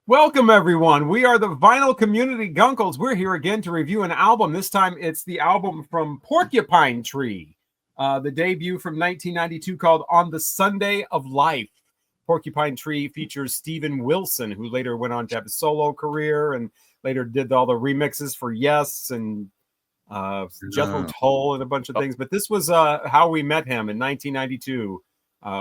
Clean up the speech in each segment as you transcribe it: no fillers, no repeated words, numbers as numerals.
Welcome, everyone. We are the Vinyl Community Guncles. We're here again to review an album. This time it's the album from Porcupine Tree, the debut from 1992 called On the Sunday of Life. Porcupine Tree features Steven Wilson, who later went on to have a solo career and later did all the remixes for Yes and Jethro Tull and a bunch of things. But this was how we met him in 1992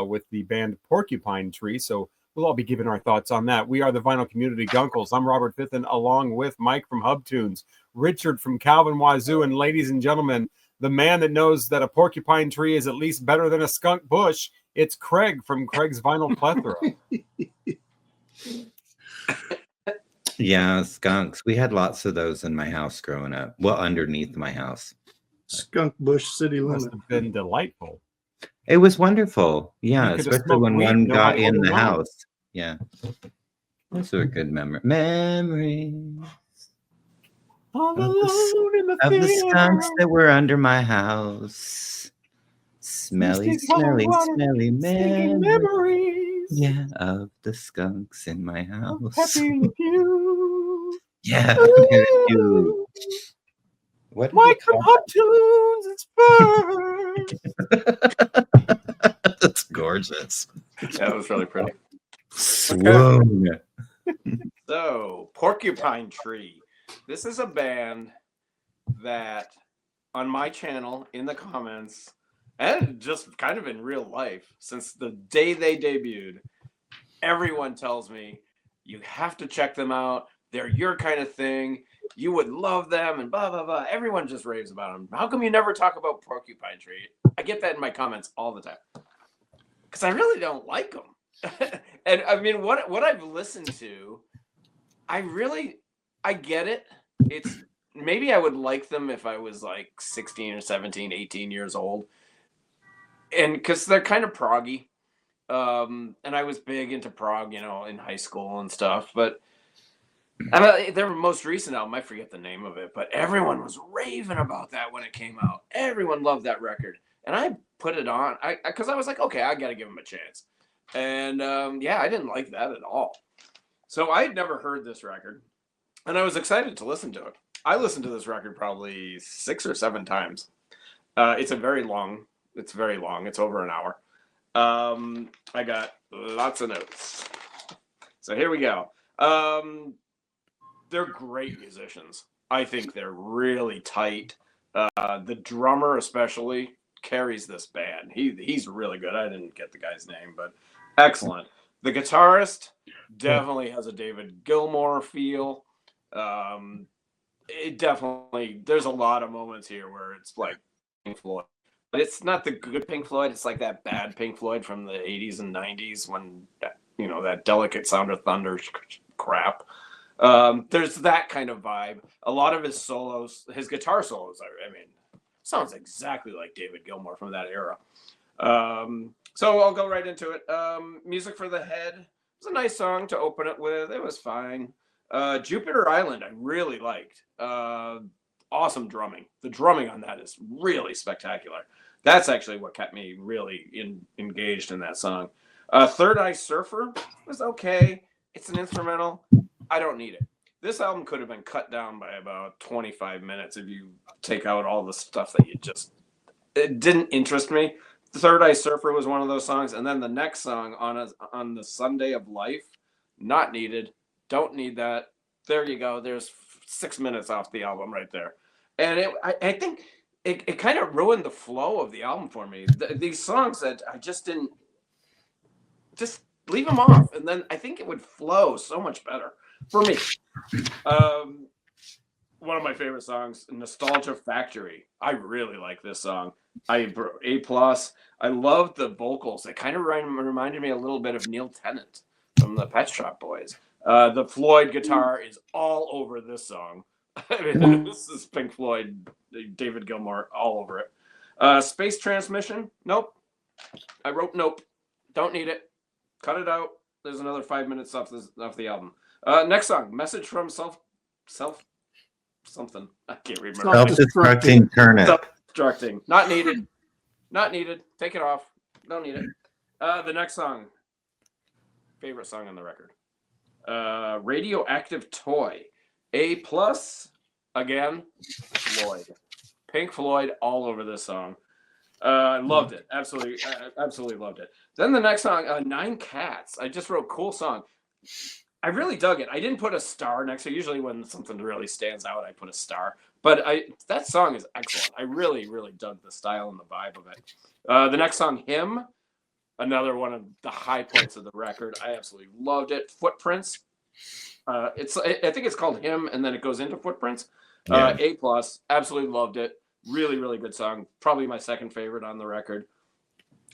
with the band Porcupine Tree. So we'll all be giving our thoughts on that. We are the Vinyl Community Guncles. I'm Robert Fithen, along with Mike from Hub Tunes, Richard from Calvin Wazoo, and ladies and gentlemen, the man that knows that a porcupine tree is at least better than a skunk bush, it's Craig from Craig's Vinyl Plethora. Yeah, skunks. We had lots of those in my house growing up. Well, underneath my house. Skunk bush city limit. Must have been delightful. It was wonderful. Yeah, especially when one got in the house. Yeah. Those were good memories. All alone in of the skunks that were under my house. Smelly memories. Yeah, of the skunks in my house. Happy with you. Yeah. Ooh. What Mike from Hub Tunes, it's first. That's gorgeous. That was really pretty. Swoon. So, Porcupine Tree. This is a band that on my channel, in the comments, and just kind of in real life, since the day they debuted, everyone tells me, you have to check them out. They're your kind of thing. You would love them and blah, blah, blah. Everyone just raves about them. How come you never talk about Porcupine Tree? I get that in my comments all the time. Because I really don't like them. And I mean, what I've listened to, I get it. It's maybe I would like them if I was like 16 or 17, 18 years old. And because they're kind of proggy. And I was big into prog, in high school and stuff. But their most recent album, I forget the name of it, but everyone was raving about that when it came out. Everyone loved that record. And I put it on because I was like, okay, I got to give them a chance. And I didn't like that at all. So I had never heard this record, and I was excited to listen to it. I listened to this record probably 6 or 7 times. It's very long. It's over an hour. I got lots of notes. So here we go. They're great musicians. I think they're really tight. The drummer especially carries this band. He's really good. I didn't get the guy's name, but excellent. The guitarist definitely has a David Gilmour feel. It definitely, there's a lot of moments here where it's like Pink Floyd. But it's not the good Pink Floyd. It's like that bad Pink Floyd from the 80s and 90s when, that Delicate Sound of Thunder crap. There's that kind of vibe. A lot of his solos, his guitar solos, sounds exactly like David Gilmour from that era. So I'll go right into it. Music for the Head was a nice song to open it with. It was fine. Jupiter Island, I really liked. Awesome drumming. The drumming on that is really spectacular. That's actually what kept me really engaged in that song. Third Eye Surfer was okay. It's an instrumental. I don't need it. This album could have been cut down by about 25 minutes if you take out all the stuff that it didn't interest me. The Third Eye Surfer was one of those songs. And then the next song on the Sunday of Life, not needed. Don't need that. There you go. There's 6 minutes off the album right there. And I think it kind of ruined the flow of the album for me. These songs that I just didn't, just leave them off. And then I think it would flow so much better for me. One of my favorite songs, Nostalgia Factory. I really like this song. A+. I love the vocals. It kind of reminded me a little bit of Neil Tennant from the Pet Shop Boys. The Floyd guitar is all over this song. This is Pink Floyd, David Gilmour, all over it. Space Transmission, nope. I wrote nope. Don't need it. Cut it out. There's another 5 minutes off the album. Next song, Message from Self something. I can't remember. Self-destructing turnip. Self-destructing. Not needed. Not needed. Take it off. Don't need it. The next song, favorite song on the record. Radioactive Toy. A+, again, Floyd. Pink Floyd all over this song. I loved it. Absolutely loved it. Then the next song, Nine Cats. I just wrote cool song. I really dug it. I didn't put a star next to it. Usually when something really stands out, I put a star. But that song is excellent. I really, really dug the style and the vibe of it. The next song, Him, another one of the high points of the record. I absolutely loved it. Footprints. I think it's called Him, and then it goes into Footprints. Yeah. A+, absolutely loved it. Really, really good song. Probably my second favorite on the record.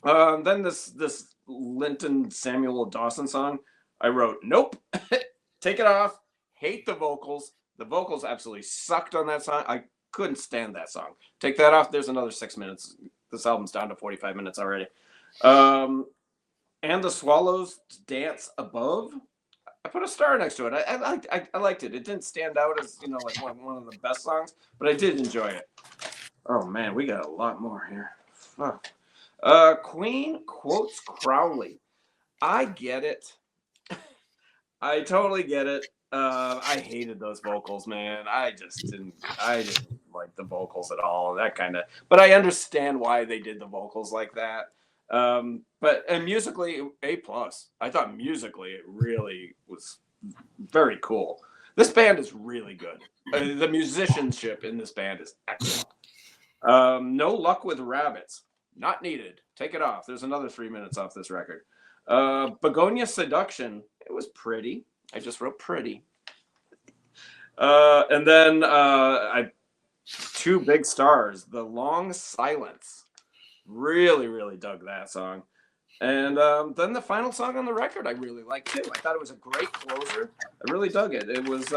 Then this Linton Samuel Dawson song, I wrote, nope, take it off. Hate the vocals. The vocals absolutely sucked on that song. I couldn't stand that song. Take that off. There's another 6 minutes. This album's down to 45 minutes already. And the Swallows Dance Above. I put a star next to it. I liked it. It didn't stand out as, like one of the best songs, but I did enjoy it. Oh man, we got a lot more here. Fuck. Queen quotes Crowley. I get it. I totally get it. I hated those vocals, man. I didn't like the vocals at all. But I understand why they did the vocals like that. But musically, A+. I thought musically it really was very cool. This band is really good. The musicianship in this band is excellent. No Luck with Rabbits. Not needed. Take it off. There's another 3 minutes off this record. Begonia Seduction. It was pretty. I just wrote pretty. And then two big stars. The Long Silence. Really, really dug that song. And then the final song on the record I really liked too. I thought it was a great closer. I really dug it. It was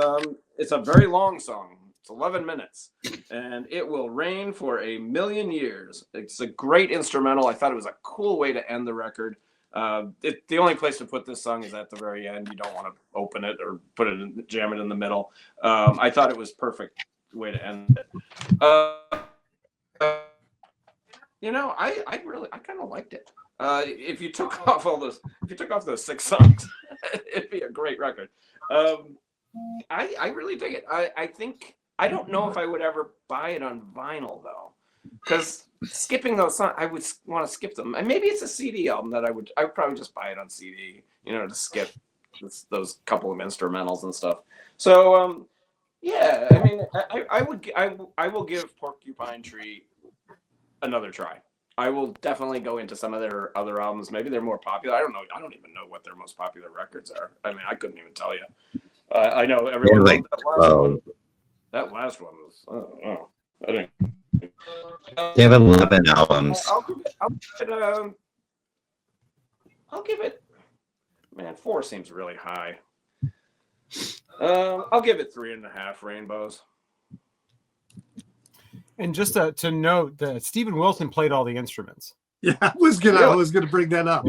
it's a very long song. It's 11 minutes. And It Will Rain for a Million Years. It's a great instrumental. I thought it was a cool way to end the record. The only place to put this song is at the very end. You don't want to open it or jam it in the middle. I thought it was perfect way to end it. I kind of liked it. If you took off those 6 songs, it'd be a great record. I really dig it. I don't know if I would ever buy it on vinyl though, because skipping those songs, I would want to skip them. And maybe it's a CD album that I would probably just buy it on CD, to skip those couple of instrumentals and stuff. So yeah, I mean, I will give Porcupine Tree another try. I will definitely go into some of their other albums. Maybe they're more popular. I don't know. I don't even know what their most popular records are. I mean, I couldn't even tell you. I know everyone loved that last one. That last one was, I don't know. I think they have 11 albums. I'll give it. Man, 4 seems really high. I'll give it 3.5 rainbows. And just to note that Stephen Wilson played all the instruments. Yeah, I was gonna bring that up.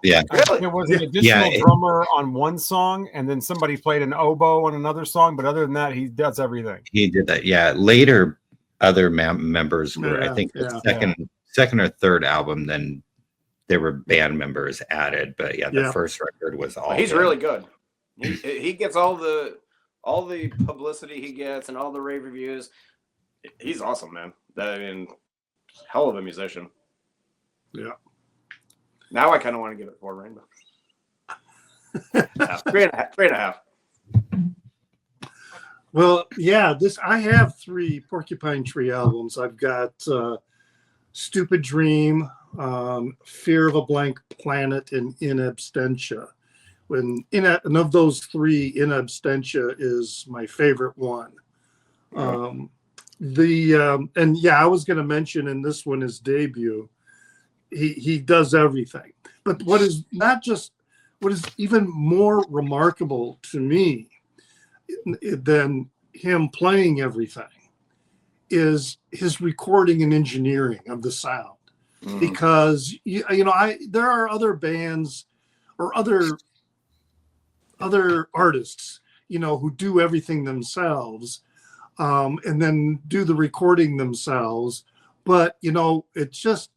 Yeah. Really? There was an additional drummer on one song, and then somebody played an oboe on another song. But other than that, he does everything. He did that. Yeah. Later, other members were. I think the second or third album. Then there were band members added. But the first record was all. He's really good. He gets all the publicity he gets and all the rave reviews. He's awesome, man. I mean, hell of a musician. Yeah. Now I kind of want to give it 4 rainbows. 3.5. Well, yeah, I have 3 Porcupine Tree albums. I've got Stupid Dream, Fear of a Blank Planet, and In Absentia. And of those 3, In Absentia is my favorite one. I was going to mention in this one, his debut, he does everything. But what is even more remarkable to me than him playing everything is his recording and engineering of the sound. Because there are other bands or other artists, who do everything themselves. And then do the recording themselves, but it's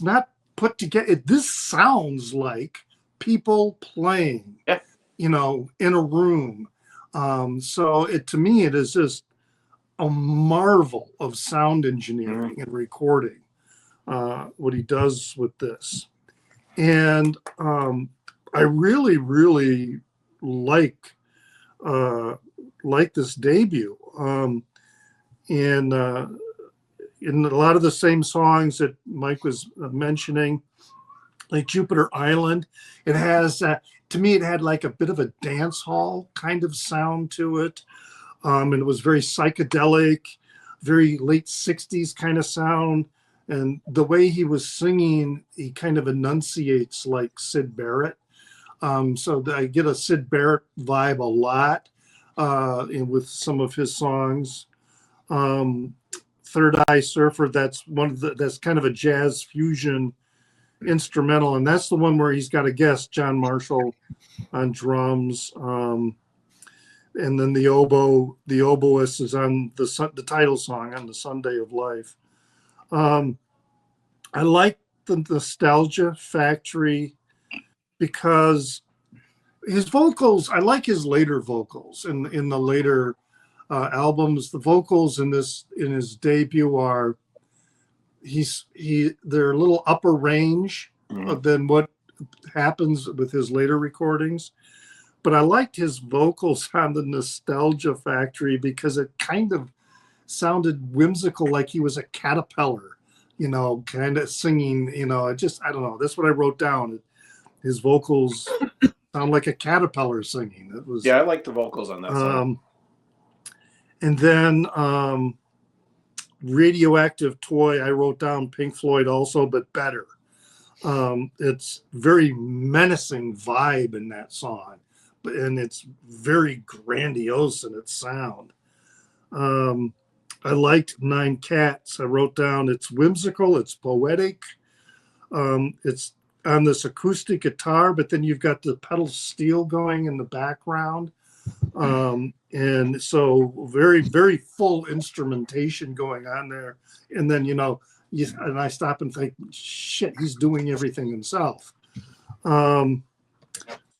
not put together. This sounds like people playing. Yeah. in a room. So to me, it is just a marvel of sound engineering and recording, what he does with this. And I really, really like this debut. In a lot of the same songs that Mike was mentioning, like Jupiter Island, it has, to me, it had like a bit of a dance hall kind of sound to it. And it was very psychedelic, very late 60s kind of sound. And the way he was singing, he kind of enunciates like Syd Barrett. So I get a Syd Barrett vibe a lot with some of his songs. Third Eye Surfer, that's that's kind of a jazz fusion instrumental, and that's the one where he's got a guest, John Marshall, on drums. And then the oboist is on the title song on the Sunday of Life. I like the Nostalgia Factory because his vocals, I like his later vocals in the later albums. The vocals in his debut are they're a little upper range than what happens with his later recordings. But I liked his vocals on the Nostalgia Factory because it kind of sounded whimsical, like he was a caterpillar, kind of singing, I don't know. That's what I wrote down. His vocals sound like a caterpillar singing. It was, yeah, I like the vocals on that song. And then Radioactive Toy, I wrote down Pink Floyd also, but better. It's very menacing vibe in that song, and it's very grandiose in its sound. I liked Nine Cats. I wrote down it's whimsical, it's poetic. It's on this acoustic guitar, but then you've got the pedal steel going in the background. And so very, very full instrumentation going on there. And then, and I stop and think, shit, he's doing everything himself.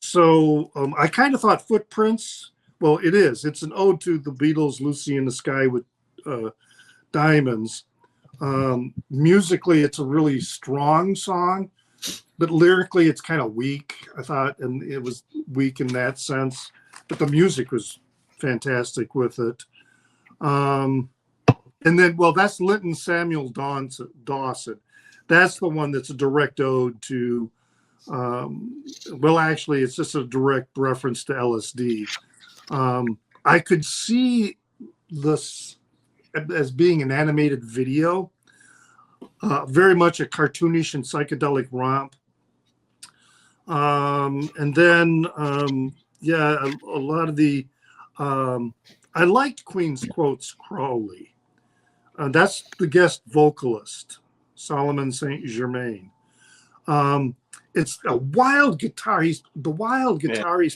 So I kind of thought Footprints, well, it's an ode to the Beatles, Lucy in the Sky with Diamonds. Musically, it's a really strong song, but lyrically, it's kind of weak, I thought, and it was weak in that sense. But the music was fantastic with it. And then, that's Linton Samuel Dawson. That's the one that's a direct ode to, actually, it's just a direct reference to LSD. I could see this as being an animated video, very much a cartoonish and psychedelic romp. And then, a lot of the, I liked Queen's Quotes Crowley. That's the guest vocalist, Solomon St. Germain. It's a wild guitar. He's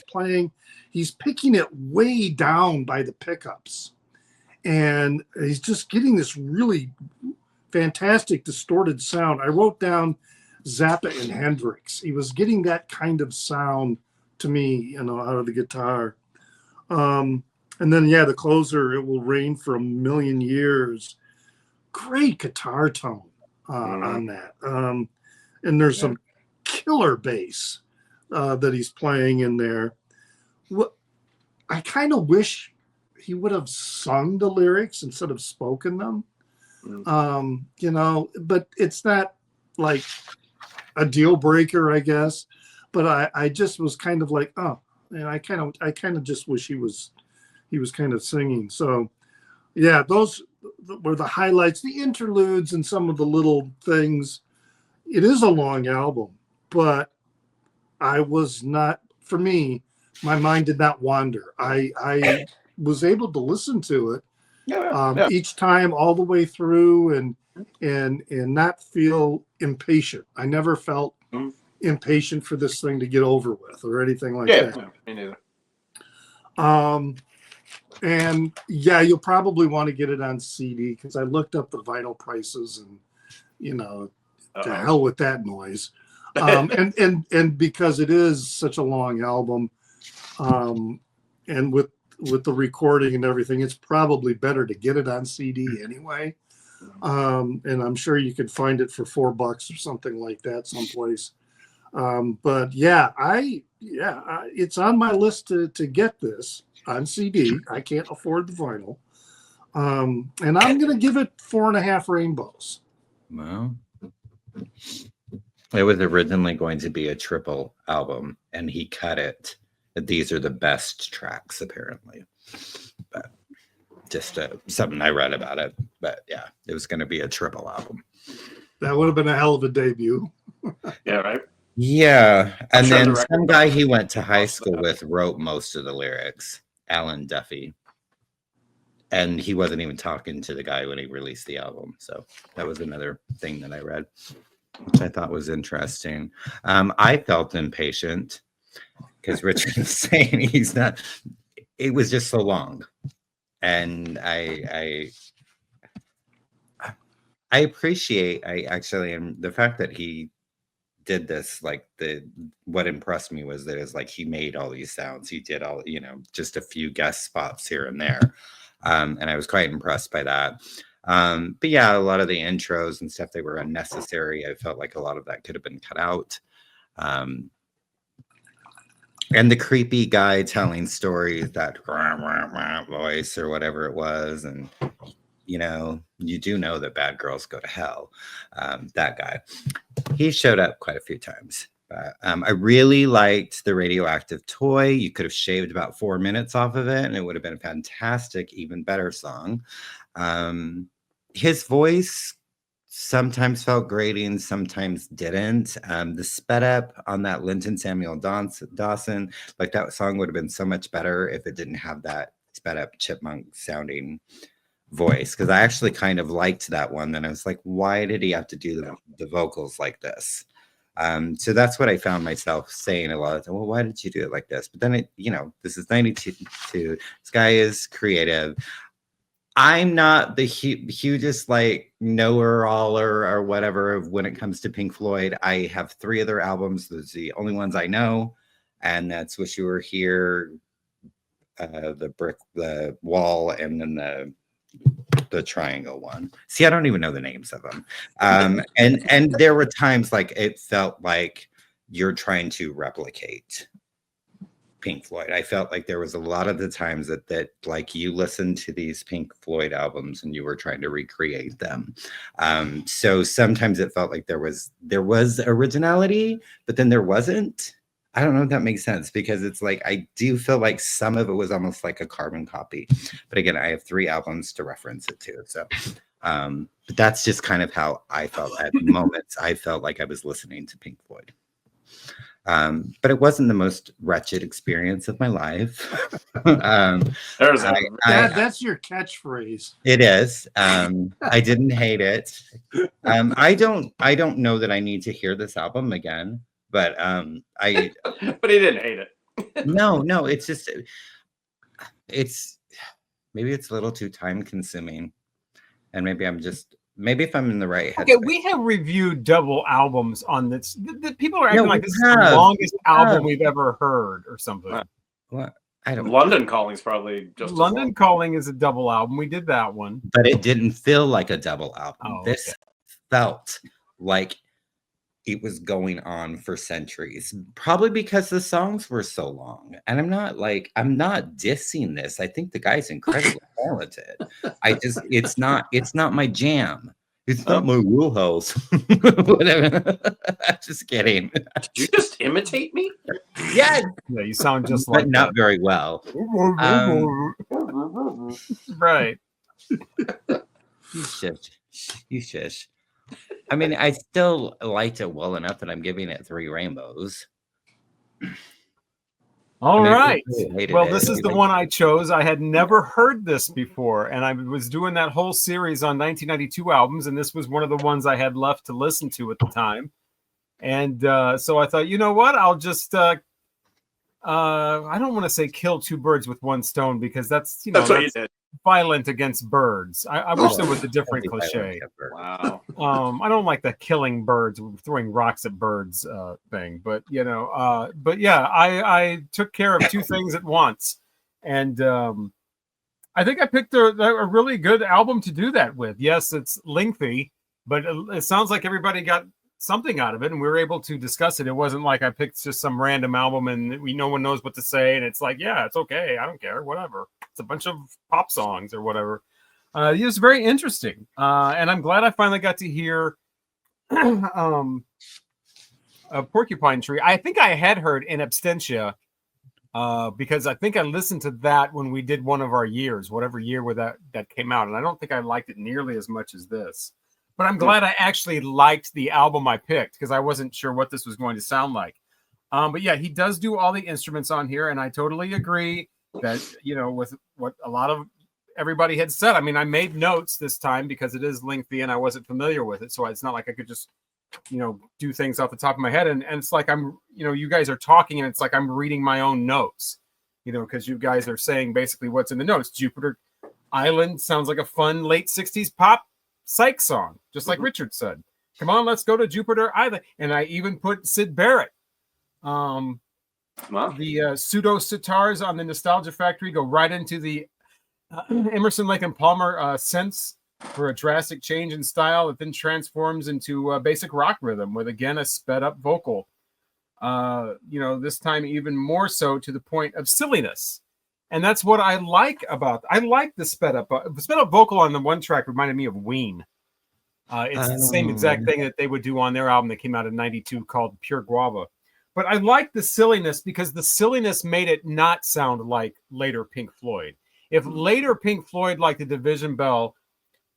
playing. He's picking it way down by the pickups. And he's just getting this really fantastic distorted sound. I wrote down Zappa and Hendrix. He was getting that kind of sound to me, out of the guitar. And then, the closer, It Will Rain for a Million Years. Great guitar tone on that. And there's some killer bass that he's playing in there. I kind of wish he would have sung the lyrics instead of spoken them. But it's not like a deal breaker, I guess. But I just was kind of like, oh, and I kind of just wish he was kind of singing. So, those were the highlights, the interludes, and some of the little things. It is a long album, but I was not, for me, my mind did not wander. I was able to listen to it each time all the way through and not feel impatient. I never felt impatient for this thing to get over with or anything like that. Yeah, me neither. And you'll probably want to get it on CD because I looked up the vinyl prices and to hell with that noise. And because it is such a long album, And with the recording and everything, it's probably better to get it on CD anyway. And I'm sure you could find it for $4 or something like that someplace. But yeah, it's on my list to get this on CD. I can't afford the vinyl. And I'm going to give it 4.5 rainbows. Well, it was originally going to be a triple album, and he cut it. These are the best tracks, apparently. But just something I read about it. But yeah, it was going to be a triple album. That would have been a hell of a debut. Yeah, right. Yeah, and sure then the some guy he went to high school with wrote most of the lyrics, Alan Duffy. And he wasn't even talking to the guy when he released the album. So that was another thing that I read, which I thought was interesting. I felt impatient because Richard was saying it was just so long. And I appreciate, and the fact that he did this, like what impressed me was that it's like he made all these sounds. He did all, just a few guest spots here and there. And I was quite impressed by that. But yeah, a lot of the intros and stuff, they were unnecessary. I felt like a lot of that could have been cut out. And the creepy guy telling stories, that voice or whatever it was. And, you do know that bad girls go to hell. That guy, he showed up quite a few times. I really liked the Radioactive Toy. You could have shaved about 4 minutes off of it, and it would have been a fantastic, even better song. His voice sometimes felt grating, sometimes didn't. The sped up on that Linton Samuel Dawson, like that song would have been so much better if it didn't have that sped up chipmunk sounding voice, because I actually kind of liked that one. Then I was like, why did he have to do the vocals like this? So that's what I found myself saying a lot of time. Well, why did you do it like this? But then this is 92. This guy is creative. I'm not the hugest like knower-aller or whatever when it comes to Pink Floyd. I have 3 of their albums. Those are the only ones I know, and that's Wish You Were Here, the Wall, and then the triangle one. See, I don't even know the names of them. And there were times like it felt like you're trying to replicate Pink Floyd. I felt like there was a lot of the times that like you listened to these Pink Floyd albums and you were trying to recreate them. So sometimes it felt like there was originality, but then there wasn't. I don't know if that makes sense, because it's like I do feel like some of it was almost like a carbon copy. But again, I have 3 albums to reference it to. So but that's just kind of how I felt at moments. I felt like I was listening to Pink Floyd. But it wasn't the most wretched experience of my life. That's your catchphrase. It is. I didn't hate it. I don't know that I need to hear this album again. But but he didn't hate it. No, it's just maybe it's a little too time consuming, and maybe if I'm in the right headspace. Okay, we have reviewed double albums on this. The people are acting like this is the longest album we've ever heard or something. What? I don't. London Calling's probably just London Calling is a double album. We did that one, but it didn't feel like a double album. Oh, this felt like it was going on for centuries, probably because the songs were so long. And I'm not dissing this. I think the guy's incredibly talented. It's not my jam. It's not my wheelhouse. Whatever. Just kidding. Did you just imitate me? Yes. Yeah, you sound just like but not very well. Right. You shush. I mean, I still liked it well enough that I'm giving it 3 rainbows. All right. Well, this is the one I chose. I had never heard this before, and I was doing that whole series on 1992 albums, and this was one of the ones I had left to listen to at the time. And so I thought, you know what? I'll just I don't want to say kill 2 birds with 1 stone, because that's what you did. Violent against birds. I wish there was a different cliche. Wow. I don't like the killing birds, throwing rocks at birds thing, but but yeah, I took care of two things at once, and I think I picked a really good album to do that with. Yes, it's lengthy, but it sounds like everybody got something out of it, and we were able to discuss it. It wasn't like I picked just some random album and no one knows what to say, and it's like, yeah, it's okay, I don't care, whatever. It's a bunch of pop songs or whatever. It was very interesting, and I'm glad I finally got to hear a Porcupine Tree. I think I had heard In Absentia because I think I listened to that when we did one of our years, whatever year where that came out, and I don't think I liked it nearly as much as this. But I'm glad I actually liked the album I picked because I wasn't sure what this was going to sound like. But yeah, he does do all the instruments on here, and I totally agree that, with what a lot of everybody had said. I mean, I made notes this time because it is lengthy and I wasn't familiar with it. So it's not like I could just, do things off the top of my head. And it's like I'm, you guys are talking and it's like I'm reading my own notes, because you guys are saying basically what's in the notes. Jupiter Island sounds like a fun late 60s pop psych song, just like Richard said. Come on, let's go to Jupiter Island. And I even put Syd Barrett. The pseudo sitars on the Nostalgia Factory go right into the Emerson, Lake and Palmer synths for a drastic change in style that then transforms into a basic rock rhythm with, again, a sped up vocal. This time even more so to the point of silliness. And that's what I like I like the sped up vocal on the one track reminded me of Ween. It's the same exact thing that they would do on their album that came out in '92 called Pure Guava. But I like the silliness because the silliness made it not sound like later Pink Floyd. If later Pink Floyd, like the Division Bell,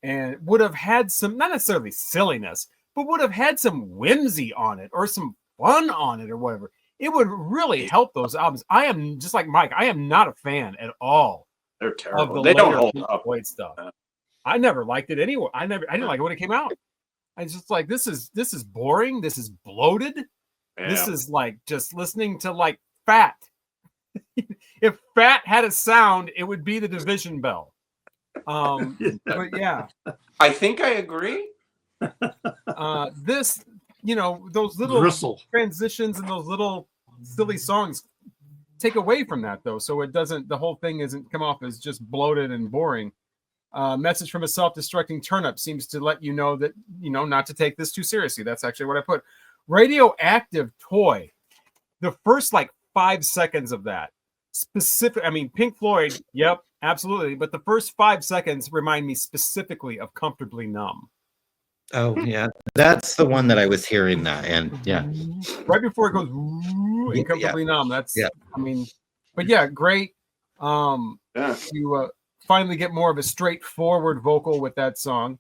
and would have had some, not necessarily silliness, but would have had some whimsy on it or some fun on it or whatever, it would really help those albums. I am just like Mike. I am not a fan at all. They're terrible. Of the they don't hold Pink up. Floyd stuff. I never liked it anyway. I didn't like it when it came out. I was just like, this is boring. This is bloated. Yeah. This is like just listening to like Fat. If Fat had a sound, it would be the Division Bell. But yeah, I think I agree. This, those little Gristle transitions and those little silly songs take away from that, though. So it doesn't, the whole thing isn't come off as just bloated and boring. Message from a self-destructing turnip seems to let you know that, not to take this too seriously. That's actually what I put. Radioactive Toy. The first 5 seconds of that specific. I mean, Pink Floyd. Yep, absolutely. But the first 5 seconds remind me specifically of Comfortably Numb. Oh yeah, that's the one that I was hearing that, and yeah, right before it goes and Comfortably Numb. That's I mean, but yeah, great. You finally get more of a straightforward vocal with that song.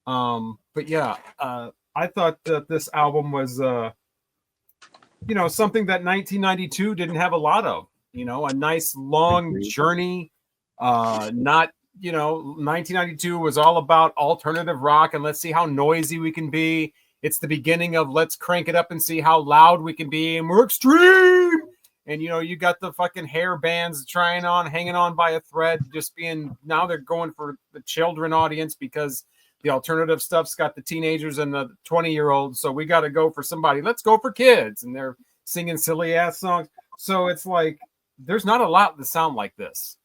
But yeah, I thought that this album was something that 1992 didn't have a lot of. A nice long journey. Not 1992 was all about alternative rock and let's see how noisy we can be. It's the beginning of let's crank it up and see how loud we can be, and we're extreme. And you got the fucking hair bands hanging on by a thread, just being, now they're going for the children audience because the alternative stuff's got the teenagers and the 20-year-olds. So we got to go for somebody. Let's go for kids. And they're singing silly ass songs. So it's like, there's not a lot that sound like this.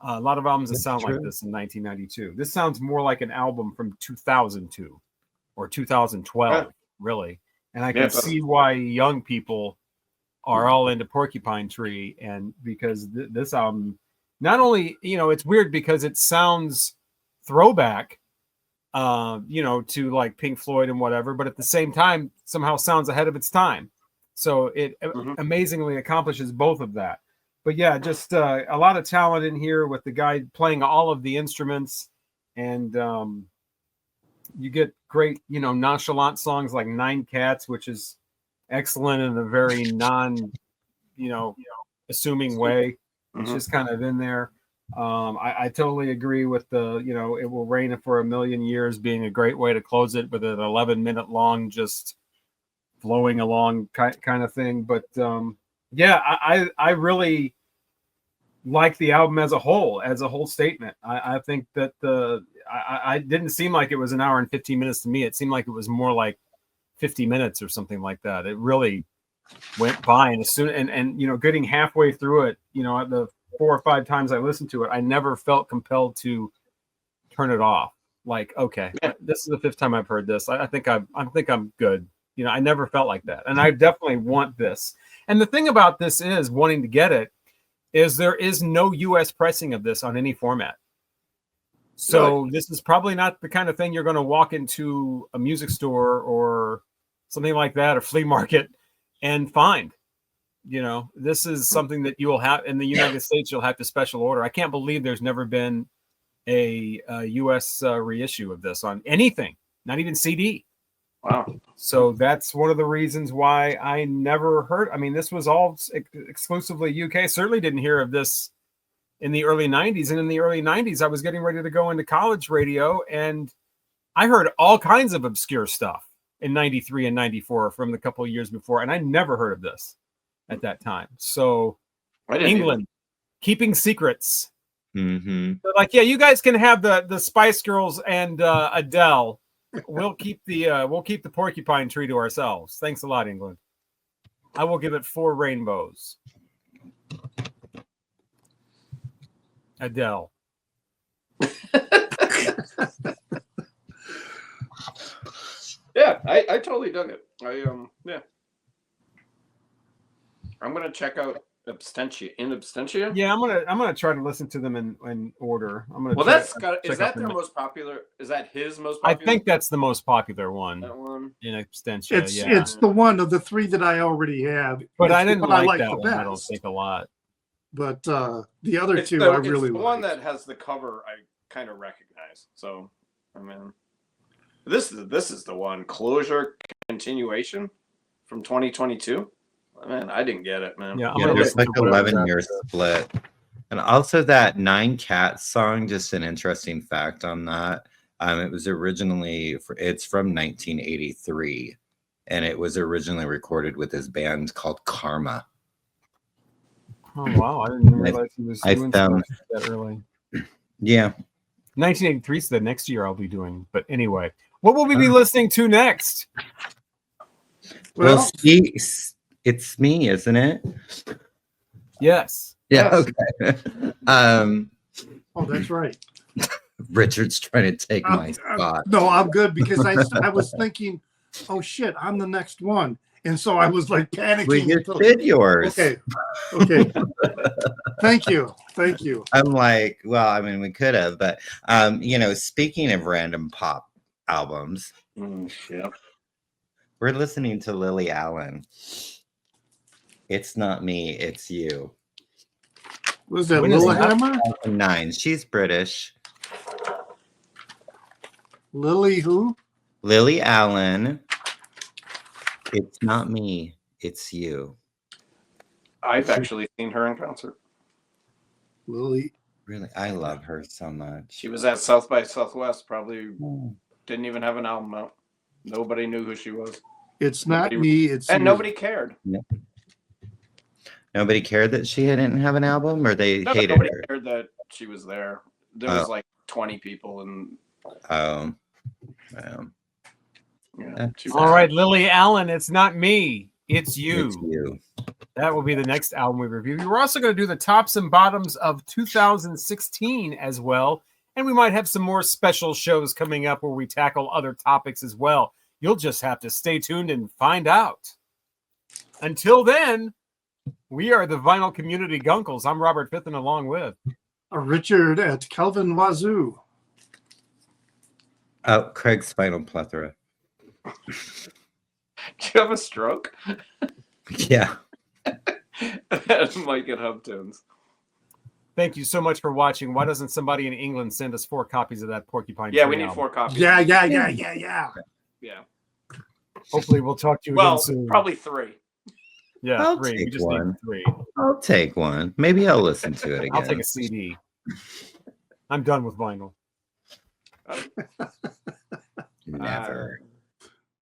A lot of albums that sound like this in 1992. This sounds more like an album from 2002 or 2012, really. And I can see why young people are all into Porcupine Tree, and because this album, not only, it's weird because it sounds throwback, to like Pink Floyd and whatever, but at the same time, somehow sounds ahead of its time. So it amazingly accomplishes both of that. But yeah, just a lot of talent in here with the guy playing all of the instruments, and you get great, nonchalant songs like Nine Cats, which is excellent in a very non, assuming way. It's just kind of in there. I totally agree with the, It Will Rain for a Million Years being a great way to close it with an 11-minute long, just flowing along kind of thing. But yeah, I really, like the album as a whole statement. I think that I didn't seem like it was an hour and 15 minutes to me. It seemed like it was more like 50 minutes or something like that. It really went by, and as soon and you know, getting halfway through it, you know, the 4 or 5 times I listened to it, I never felt compelled to turn it off. Like, okay, this is the 5th time I've heard this. I think I'm good. You know, I never felt like that, and I definitely want this. And the thing about this is wanting to get it is there is no U.S. pressing of this on any format. So Really? this is probably not the kind of thing you're going to walk into a music store or something like that, or flea market, and find. You know, this is something that you will have in the United States. You'll have to special order. I can't believe there's never been a U.S. Reissue of this on anything, not even CD. Wow. So that's one of the reasons why I never heard. I mean, this was all exclusively UK. Certainly didn't hear of this in the early 90s. And in the early 90s, I was getting ready to go into college radio, and I heard all kinds of obscure stuff in 93 and 94 from the couple of years before. And I never heard of this at that time. So England, keeping secrets. Mm-hmm. They're like, yeah, you guys can have the Spice Girls and Adele. We'll keep the Porcupine Tree to ourselves. Thanks a lot, England. I will give it 4 rainbows. Adele. Yeah, I totally dug it. Yeah. I'm gonna check out Abstentia. Yeah, I'm gonna try to listen to them in order. I'm gonna. Well, is that their most popular? Is that his most popular? I think that's the most popular one. That one in Abstentia. It's the one of the 3 that I already have. But I didn't like that the one. best. I don't think a lot. But the other 2 I really like. The one that has the cover I kind of recognize. So I mean, this is the one. Closure Continuation from 2022. Man, I didn't get it, man. Yeah, there's like 11-year split. And also that 9 Cats song, just an interesting fact on that. It was originally, it's from 1983, and it was originally recorded with his band called Karma. Oh, wow. I didn't realize he was doing stuff that early. Yeah. 1983 is the next year I'll be doing. But anyway, what will we be listening to next? Well, it's me, isn't it? Yes. Yeah. Okay. Oh, that's right. Richard's trying to take my spot. No, I'm good because I was thinking, oh shit, I'm the next one, and so I was like panicking. We just did yours. Okay. Thank you. I'm like, well, I mean, we could have, but you know, speaking of random pop albums, yeah, we're listening to Lily Allen. It's Not Me, It's You. Was that Lillehammer? 2009. She's British. Lily who? Lily Allen. It's Not Me, It's You. I've actually seen her in concert. Lily. Really, I love her so much. She was at South by Southwest. Probably didn't even have an album out. Nobody knew who she was. It's not me. It's and you. Nobody cared. Yeah. Nobody cared that she didn't have an album, or they hated nobody her. Cared that she was there. There was like 20 people, and yeah, all right, Lily Allen. It's not me. It's you. It's you. That will be the next album we review. We're also going to do the tops and bottoms of 2016 as well. And we might have some more special shows coming up where we tackle other topics as well. You'll just have to stay tuned and find out. Until then, we are the Vinyl Community Guncles. I'm Robert Fitton, along with Richard at Kelvin Wazoo. Oh, Craig's Spinal Plethora. Do you have a stroke? Yeah. Mike at Hubtones. Thank you so much for watching. Why doesn't somebody in England send us 4 copies of that Porcupine Tree? Yeah, we need album? 4 copies. Yeah. Yeah. Hopefully we'll talk to you again soon. Probably 3. Yeah, I'll 3. We take just one. need 3. I'll take one. Maybe I'll listen to it again. I'll take a CD. I'm done with vinyl. Never.